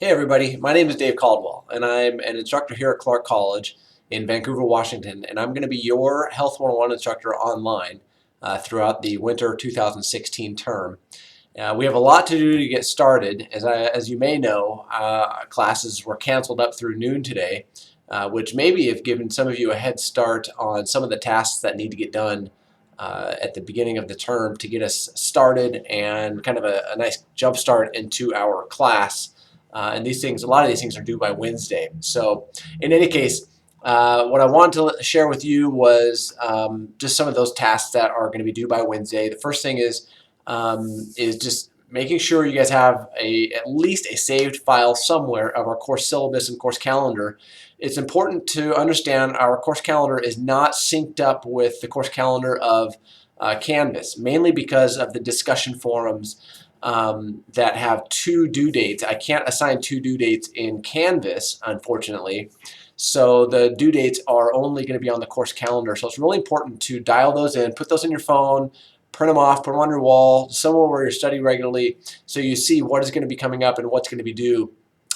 Hey everybody, my name is Dave Caldwell and I'm an instructor here at Clark College in Vancouver, Washington, and I'm going to be your Health 101 instructor online throughout the winter 2016 term. We have a lot to do to get started. As you may know, classes were canceled up through noon today, which maybe have given some of you a head start on some of the tasks that need to get done at the beginning of the term to get us started and kind of a nice jump start into our class. And a lot of these things are due by Wednesday. So in any case, what I wanted to share with you was just some of those tasks that are going to be due by Wednesday. The first thing is just making sure you guys have at least a saved file somewhere of our course syllabus and course calendar. It's important to understand our course calendar is not synced up with the course calendar of Canvas, mainly because of the discussion forums that have two due dates. I can't assign two due dates in Canvas, unfortunately. So the due dates are only going to be on the course calendar. So it's really important to dial those in, put those in your phone, print them off, put them on your wall, somewhere where you're studying regularly, so you see what is going to be coming up and what's going to be due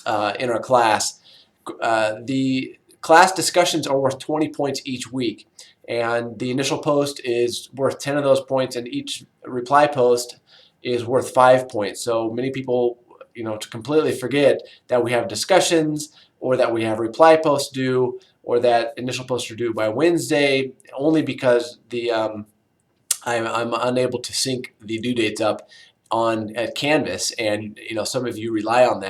in our class. The class discussions are worth 20 points each week, and the initial post is worth 10 of those points, and each reply post is worth 5 points. So many people, to completely forget that we have discussions or that we have reply posts due or that initial posts are due by Wednesday, only because I'm unable to sync the due dates up at Canvas, and some of you rely on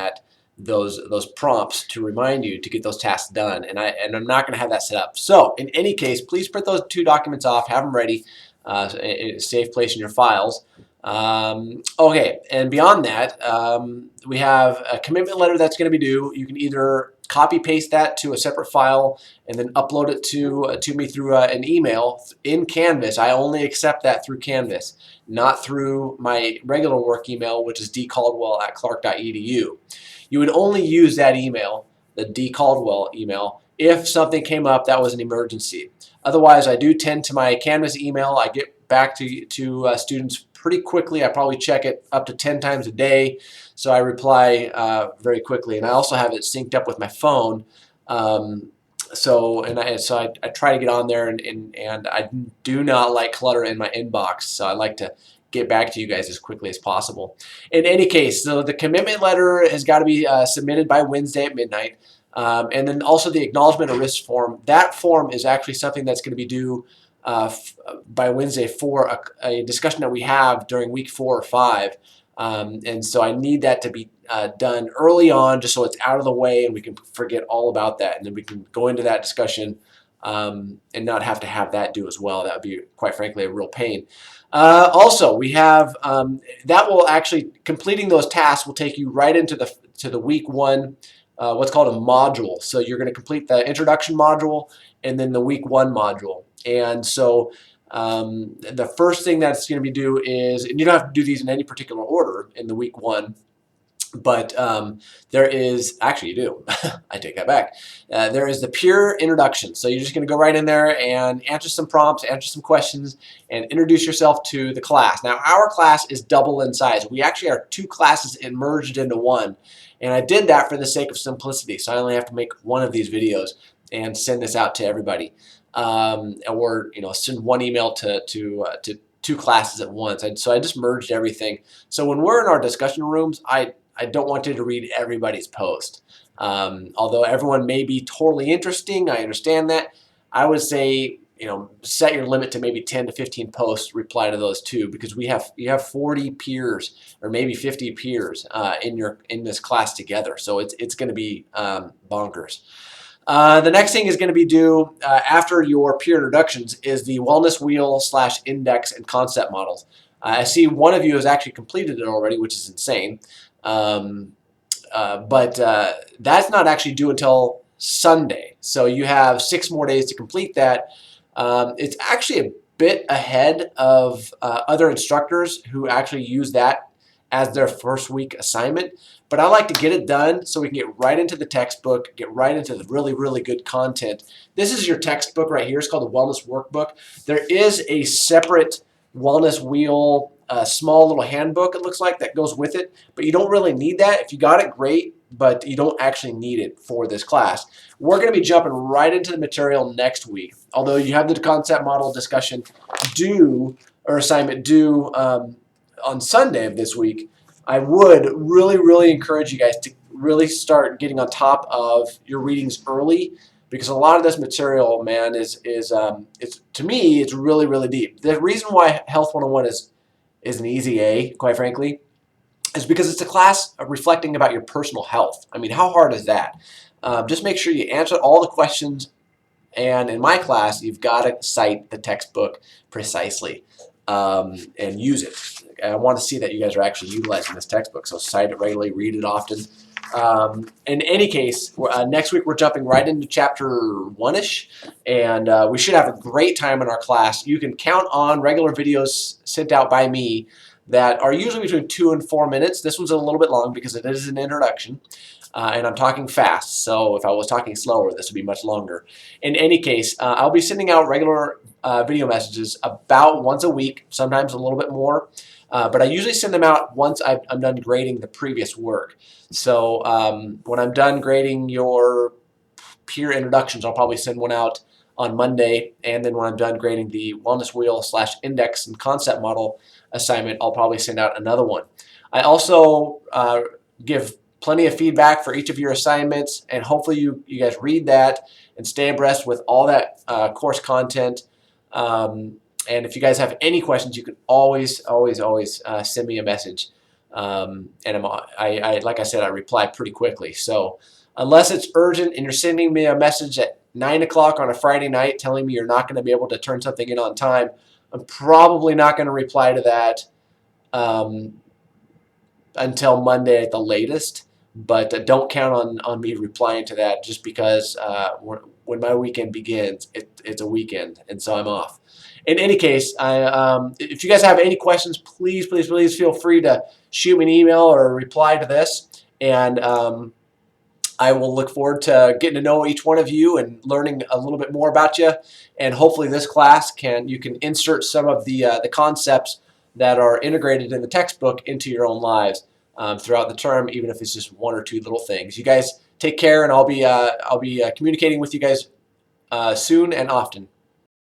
those prompts to remind you to get those tasks done, and I'm not going to have that set up. So in any case, please print those two documents off, have them ready in a safe place in your files. Okay, and beyond that, we have a commitment letter that's going to be due. You can either copy paste that to a separate file and then upload it to me through an email in Canvas. I only accept that through Canvas, not through my regular work email, which is dcaldwell@clark.edu. You would only use that email, the dcaldwell email, if something came up that was an emergency. Otherwise, I do tend to my Canvas email. I get back to students pretty quickly. I probably check it up to 10 times a day, so I reply very quickly. And I also have it synced up with my phone. So I try to get on there, and I do not like clutter in my inbox, so I like to get back to you guys as quickly as possible. In any case, so the commitment letter has got to be submitted by Wednesday at midnight. And then also the acknowledgement of risk form. That form is actually something that's going to be due by Wednesday for a discussion that we have during week 4 or 5. And so I need that to be done early on, just so it's out of the way and we can forget all about that. And then we can go into that discussion and not have to have that due as well. That would be, quite frankly, a real pain. Also, we have that will actually, completing those tasks will take you right into the week 1, what's called a module. So you're going to complete the introduction module and then the week 1 module. And so the first thing that's going to be due is, and you don't have to do these in any particular order in the week 1, but there is, actually you do, I take that back. There is the pure introduction. So you're just going to go right in there and answer some prompts, answer some questions, and introduce yourself to the class. Now our class is double in size. We actually are 2 classes merged into 1. And I did that for the sake of simplicity. So I only have to make one of these videos and send this out to everybody. Or send one email to 2 classes at once. So I just merged everything. So when we're in our discussion rooms, I don't want you to read everybody's post. Although everyone may be totally interesting, I understand that. I would say, set your limit to maybe 10 to 15 posts, reply to those too, because you have 40 peers or maybe 50 peers in this class together. So it's going to be bonkers. The next thing is going to be due after your peer introductions is the wellness wheel / index and concept models. I see one of you has actually completed it already, which is insane. But that's not actually due until Sunday. So you have 6 more days to complete that. It's actually a bit ahead of other instructors who actually use that as their first week assignment. But I like to get it done so we can get right into the textbook, get right into the really, really good content. This is your textbook right here. It's called the Wellness Workbook. There is a separate Wellness Wheel, small little handbook, it looks like, that goes with it. But you don't really need that. If you got it, great. but you don't actually need it for this class. We're going to be jumping right into the material next week. Although you have the concept model discussion assignment due on Sunday of this week, I would really encourage you guys to really start getting on top of your readings early, because a lot of this material, man, is to me, it's really deep. The reason why Health 101 is an easy A, quite frankly, is because it's a class reflecting about your personal health. I mean, how hard is that? Just make sure you answer all the questions, and in my class, you've got to cite the textbook precisely and use it. I want to see that you guys are actually utilizing this textbook, so cite it regularly, read it often. In any case, next week we're jumping right into chapter 1-ish, and we should have a great time in our class. You can count on regular videos sent out by me that are usually between 2 and 4 minutes. This one's a little bit long because it is an introduction, and I'm talking fast, so if I was talking slower, this would be much longer. In any case, I'll be sending out regular video messages about once a week, sometimes a little bit more. But I usually send them out once I'm done grading the previous work. So when I'm done grading your peer introductions, I'll probably send one out on Monday. And then when I'm done grading the Wellness Wheel / Index and Concept Model assignment, I'll probably send out another one. I also give plenty of feedback for each of your assignments, and hopefully you guys read that and stay abreast with all that course content. And if you guys have any questions, you can always send me a message. And like I said, I reply pretty quickly. So unless it's urgent and you're sending me a message at 9 o'clock on a Friday night telling me you're not going to be able to turn something in on time, I'm probably not going to reply to that until Monday at the latest. But don't count on me replying to that, just because when my weekend begins, it's a weekend, and so I'm off. In any case, if you guys have any questions, please feel free to shoot me an email or reply to this, and I will look forward to getting to know each one of you and learning a little bit more about you. And hopefully this class you can insert some of the concepts that are integrated in the textbook into your own lives throughout the term, even if it's just 1 or 2 little things. You guys take care, and I'll be communicating with you guys soon and often.